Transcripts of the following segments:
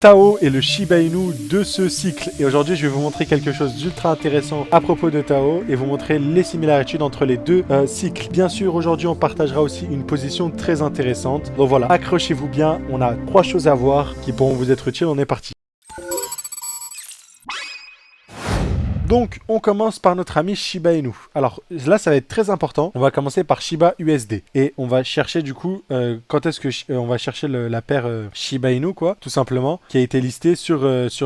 Tao est le Shiba Inu de ce cycle et aujourd'hui je vais vous montrer quelque chose d'ultra intéressant à propos de Tao et vous montrer les similarités entre les deux cycles. Bien sûr aujourd'hui on partagera aussi une position très intéressante. Donc voilà, accrochez-vous bien, on a 3 choses à voir qui pourront vous être utiles, on est parti. Donc, on commence par notre ami Shiba Inu. Alors, là, ça va être très important. On va commencer par Shiba USD. Et on va chercher, du coup, quand est-ce que on va chercher la paire Shiba Inu, quoi, tout simplement, qui a été listée sur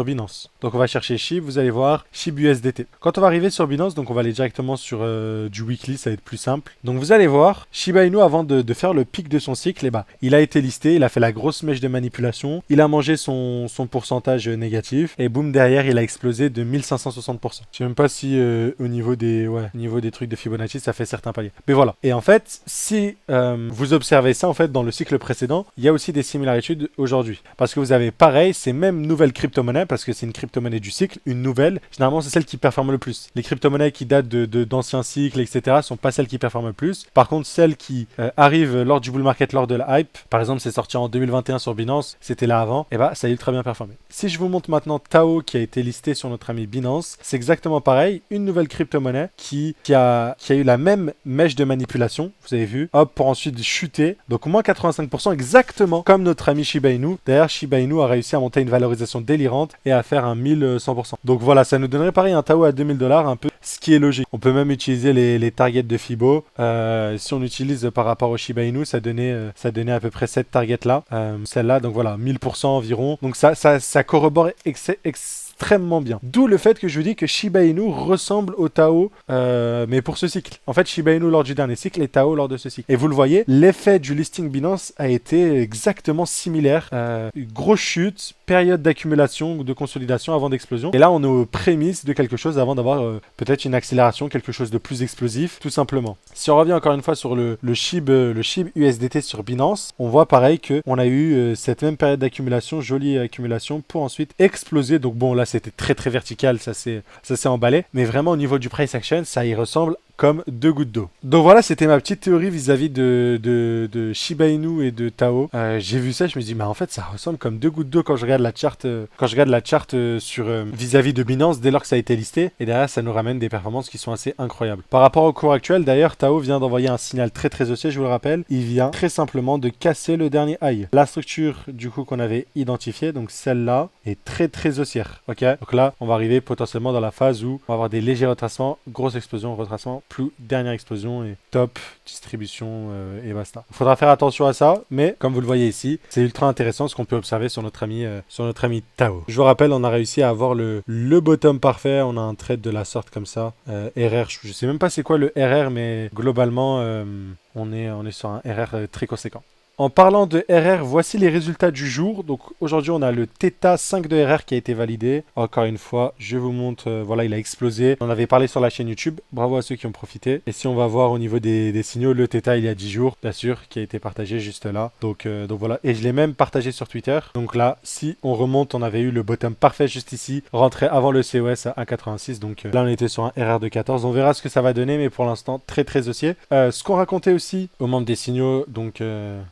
Binance. Donc, on va chercher SHIB, vous allez voir, SHIB USDT. Quand on va arriver sur Binance, donc on va aller directement sur du weekly, ça va être plus simple. Donc, vous allez voir, Shiba Inu, avant de faire le pic de son cycle, il a été listé, il a fait la grosse mèche de manipulation, il a mangé son pourcentage négatif, et boum, derrière, il a explosé de 1560%. Je sais même pas si au niveau des trucs de Fibonacci ça fait certains paliers. Mais voilà. Et en fait, si vous observez ça en fait dans le cycle précédent, il y a aussi des similarités aujourd'hui. Parce que vous avez pareil, ces mêmes nouvelles crypto-monnaies, parce que c'est une crypto-monnaie du cycle, une nouvelle, généralement c'est celle qui performe le plus. Les crypto-monnaies qui datent d'anciens cycles, etc. sont pas celles qui performent le plus. Par contre, celles qui arrivent lors du bull market, lors de la hype, par exemple c'est sorti en 2021 sur Binance, c'était là avant, et ça a ultra bien performé. Si je vous montre maintenant Tao qui a été listé sur notre ami Binance, c'est exactement pareil, une nouvelle crypto-monnaie qui a eu la même mèche de manipulation, vous avez vu, hop, pour ensuite chuter, donc moins 85% exactement comme notre ami Shiba Inu. D'ailleurs, Shiba Inu a réussi à monter une valorisation délirante et à faire un 1100%. Donc voilà, ça nous donnerait pareil un Tao à 2000$, un peu ce qui est logique. On peut même utiliser les targets de Fibo. Si on utilise par rapport au Shiba Inu, ça donnait à peu près cette target là, celle-là, donc voilà, 1000% environ. Donc ça corrobore extrêmement bien. D'où le fait que je vous dis que Shiba Inu ressemble au Tao, mais pour ce cycle. En fait, Shiba Inu lors du dernier cycle et Tao lors de ce cycle. Et vous le voyez, l'effet du listing Binance a été exactement similaire. Grosse chute, période d'accumulation ou de consolidation avant d'explosion. Et là, on est aux prémices de quelque chose avant d'avoir peut-être une accélération, quelque chose de plus explosif, tout simplement. Si on revient encore une fois sur le SHIB USDT sur Binance, on voit pareil qu'on a eu cette même période d'accumulation, jolie accumulation, pour ensuite exploser. Donc bon, là, c'était très très vertical, ça s'est emballé. Mais vraiment, au niveau du price action, ça y ressemble comme 2 gouttes d'eau. Donc voilà, c'était ma petite théorie vis-à-vis de Shiba Inu et de Tao. J'ai vu ça, je me dis, mais en fait, ça ressemble comme 2 gouttes d'eau quand je regarde la charte, sur vis-à-vis de Binance dès lors que ça a été listé. Et derrière, ça nous ramène des performances qui sont assez incroyables. Par rapport au cours actuel, d'ailleurs, Tao vient d'envoyer un signal très très haussier, je vous le rappelle. Il vient très simplement de casser le dernier high. La structure, du coup, qu'on avait identifiée, donc celle-là, est très très haussière. Ok, donc là, on va arriver potentiellement dans la phase où on va avoir des légers retracements, grosse explosion, retracement, plus dernière explosion et top distribution et basta. Il faudra faire attention à ça, mais comme vous le voyez ici, c'est ultra intéressant ce qu'on peut observer sur notre ami Tao. Je vous rappelle, on a réussi à avoir le bottom parfait, on a un trade de la sorte comme ça. RR, je sais même pas c'est quoi le RR, mais globalement, on est sur un RR très conséquent. En parlant de RR, voici les résultats du jour. Donc aujourd'hui, on a le Theta 5 de RR qui a été validé. Encore une fois, je vous montre, voilà, il a explosé. On avait parlé sur la chaîne YouTube. Bravo à ceux qui ont profité. Et si on va voir au niveau des signaux, le Theta, il y a 10 jours, bien sûr, qui a été partagé juste là. Donc voilà. Et je l'ai même partagé sur Twitter. Donc là, si on remonte, on avait eu le bottom parfait juste ici, rentré avant le COS à 1,86. Donc là, on était sur un RR de 14. On verra ce que ça va donner, mais pour l'instant, très très haussier. Ce qu'on racontait aussi aux membres des signaux, donc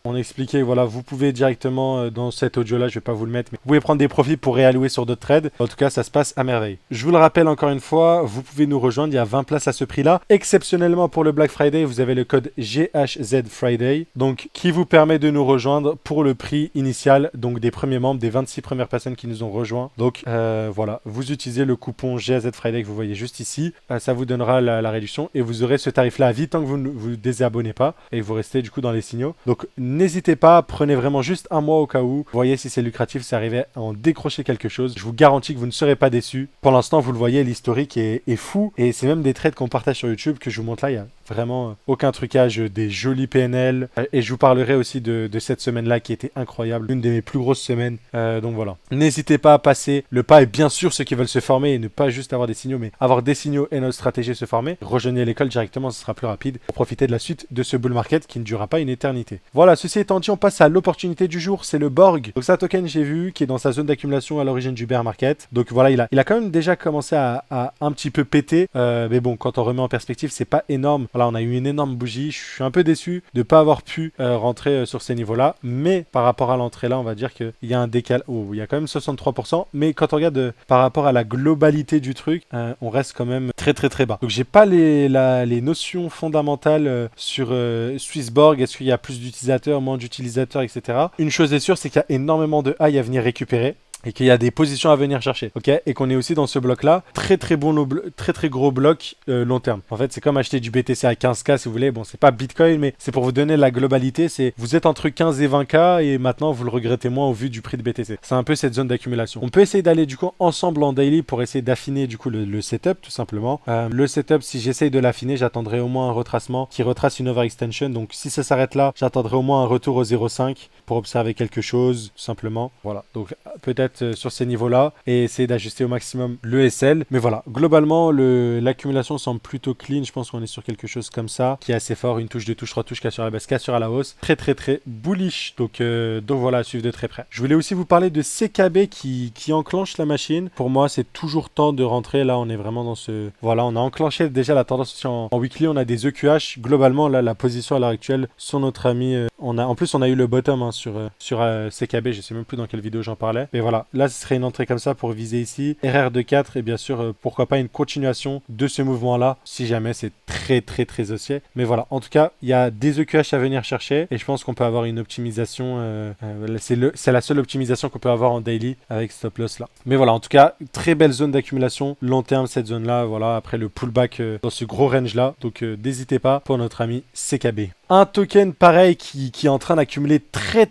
on expliquait, voilà, vous pouvez directement dans cet audio là, je vais pas vous le mettre, mais vous pouvez prendre des profits pour réallouer sur d'autres trades. En tout cas, ça se passe à merveille. Je vous le rappelle encore une fois, vous pouvez nous rejoindre, il y a 20 places à ce prix là. Exceptionnellement pour le Black Friday, vous avez le code GHZ Friday, donc qui vous permet de nous rejoindre pour le prix initial, donc des premiers membres, des 26 premières personnes qui nous ont rejoints. Donc voilà, vous utilisez le coupon GHZ Friday que vous voyez juste ici, ça vous donnera la réduction et vous aurez ce tarif là à vie tant que vous ne vous désabonnez pas et vous restez du coup dans les signaux. Donc n'hésitez pas, prenez vraiment juste un mois au cas où. Voyez si c'est lucratif, c'est arrivé à en décrocher quelque chose. Je vous garantis que vous ne serez pas déçus. Pour l'instant, vous le voyez, l'historique est fou. Et c'est même des trades qu'on partage sur YouTube que je vous montre là. Il y a vraiment aucun trucage, des jolis PNL. Et je vous parlerai aussi de cette semaine-là qui était incroyable. Une de mes plus grosses semaines. Donc voilà. N'hésitez pas à passer le pas. Et bien sûr, ceux qui veulent se former et ne pas juste avoir des signaux, mais avoir des signaux et notre stratégie se former, rejoignez l'école directement, ce sera plus rapide pour profiter de la suite de ce bull market qui ne durera pas une éternité. Voilà, ceci étant dit, on passe à l'opportunité du jour, c'est le Borg. Donc ça, token, j'ai vu, qui est dans sa zone d'accumulation à l'origine du bear market. Donc voilà, il a quand même déjà commencé à un petit peu péter. Mais bon, quand on remet en perspective, c'est pas énorme. Voilà, Voilà, on a eu une énorme bougie. Je suis un peu déçu de ne pas avoir pu rentrer sur ces niveaux-là. Mais par rapport à l'entrée là, on va dire qu'il y a un décalage. Oh, il y a quand même 63%. Mais quand on regarde par rapport à la globalité du truc, on reste quand même très très très bas. Donc j'ai pas les notions fondamentales sur Swissborg. Est-ce qu'il y a plus d'utilisateurs, moins d'utilisateurs, etc. Une chose est sûre, c'est qu'il y a énormément de high à venir récupérer. Et qu'il y a des positions à venir chercher, ok? Et qu'on est aussi dans ce bloc-là, très très gros bloc long terme. En fait, c'est comme acheter du BTC à 15K si vous voulez. Bon, c'est pas Bitcoin, mais c'est pour vous donner la globalité. C'est vous êtes entre 15 et 20K et maintenant vous le regrettez moins au vu du prix de BTC. C'est un peu cette zone d'accumulation. On peut essayer d'aller du coup ensemble en daily pour essayer d'affiner du coup le setup tout simplement. Le setup, si j'essaye de l'affiner, j'attendrai au moins un retracement qui retrace une overextension. Donc si ça s'arrête là, j'attendrai au moins un retour au 0,5 pour observer quelque chose tout simplement. Voilà. Donc peut-être sur ces niveaux-là et essayer d'ajuster au maximum le SL. Mais voilà, globalement, l'accumulation semble plutôt clean. Je pense qu'on est sur quelque chose comme ça, qui est assez fort. Une touche, deux touches, trois touches, cassure à la baisse, cassure à la hausse. Très, très, très bullish. Donc voilà, à suivre de très près. Je voulais aussi vous parler de CKB qui enclenche la machine. Pour moi, c'est toujours temps de rentrer. Là, on est vraiment dans ce... Voilà, on a enclenché déjà la tendance aussi en weekly. On a des EQH. Globalement, là, la position à l'heure actuelle sur notre ami... En plus, on a eu le bottom sur CKB. Je sais même plus dans quelle vidéo j'en parlais. Mais voilà, là, ce serait une entrée comme ça pour viser ici. RR de 4 et bien sûr, pourquoi pas une continuation de ce mouvement-là si jamais c'est très, très, très haussier. Mais voilà, en tout cas, il y a des EQH à venir chercher et je pense qu'on peut avoir une optimisation. C'est la seule optimisation qu'on peut avoir en daily avec stop loss là. Mais voilà, en tout cas, très belle zone d'accumulation. Long terme, cette zone-là. Voilà, après le pullback dans ce gros range-là. Donc, n'hésitez pas pour notre ami CKB. Un token pareil qui est en train d'accumuler très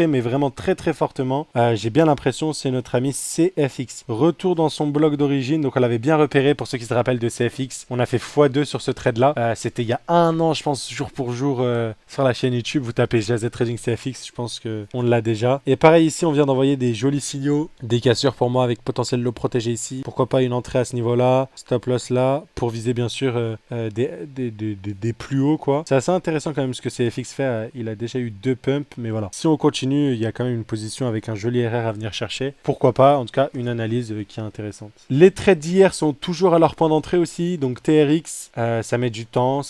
mais vraiment très fortement. J'ai bien l'impression c'est notre ami CFX. Retour dans son bloc d'origine, donc on l'avait bien repéré pour ceux qui se rappellent de CFX. On a fait x2 sur ce trade là. C'était il y a un an je pense jour pour jour sur la chaîne YouTube. Vous tapez JZ Trading CFX, je pense qu'on l'a déjà. Et pareil ici on vient d'envoyer des jolis signaux, des cassures pour moi avec potentiel lot protégé ici. Pourquoi pas une entrée à ce niveau là, stop loss là, pour viser bien sûr des plus hauts quoi. C'est assez intéressant quand même ce que CFX fait. Il a déjà eu 2 pumps, mais voilà. Si on continue, il y a quand même une position avec un joli RR à venir chercher. Pourquoi pas, en tout cas, une analyse qui est intéressante. Les trades d'hier sont toujours à leur point d'entrée aussi, donc TRX, ça met du temps,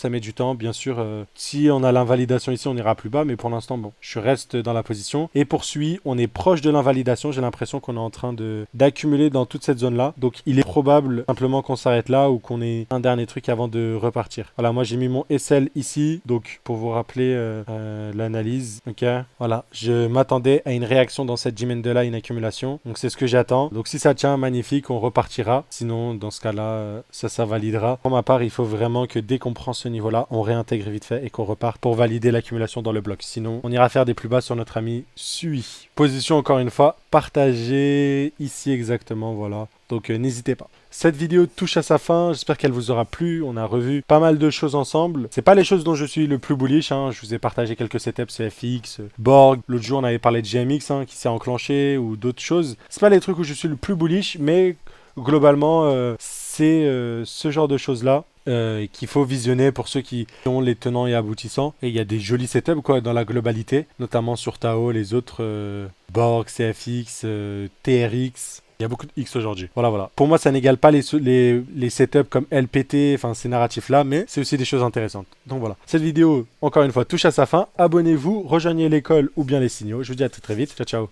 bien sûr. Si on a l'invalidation ici, on ira plus bas, mais pour l'instant, bon, je reste dans la position et poursuis. On est proche de l'invalidation, j'ai l'impression qu'on est en train d'accumuler dans toute cette zone-là. Donc, il est probable simplement qu'on s'arrête là ou qu'on ait un dernier truc avant de repartir. Voilà, moi j'ai mis mon SL ici, donc pour vous rappeler l'analyse, ok, voilà, je m'attendais à une réaction dans cette dimension de là, une accumulation, donc c'est ce que j'attends. Donc si ça tient, magnifique, on repartira, sinon dans ce cas là ça validera. Pour ma part, il faut vraiment que dès qu'on prend ce niveau là, on réintègre vite fait et qu'on reparte pour valider l'accumulation dans le bloc, sinon on ira faire des plus bas sur notre ami Sui. Position encore une fois partagée ici exactement, voilà, donc n'hésitez pas. Cette vidéo touche à sa fin, j'espère qu'elle vous aura plu. On a revu pas mal de choses ensemble. C'est pas les choses dont je suis le plus bullish, hein. Je vous ai partagé quelques setups CFX, Borg. L'autre jour, on avait parlé de GMX qui s'est enclenché ou d'autres choses. C'est pas les trucs où je suis le plus bullish, mais globalement, c'est ce genre de choses-là. Qu'il faut visionner pour ceux qui ont les tenants et aboutissants. Et il y a des jolis setups quoi, dans la globalité, notamment sur Tao, les autres Borg, CFX, TRX. Il y a beaucoup de X aujourd'hui. Voilà. Pour moi, ça n'égale pas les setups comme LPT, enfin ces narratifs-là, mais c'est aussi des choses intéressantes. Donc voilà. Cette vidéo, encore une fois, touche à sa fin. Abonnez-vous, rejoignez l'école ou bien les signaux. Je vous dis à très vite. Ciao, ciao.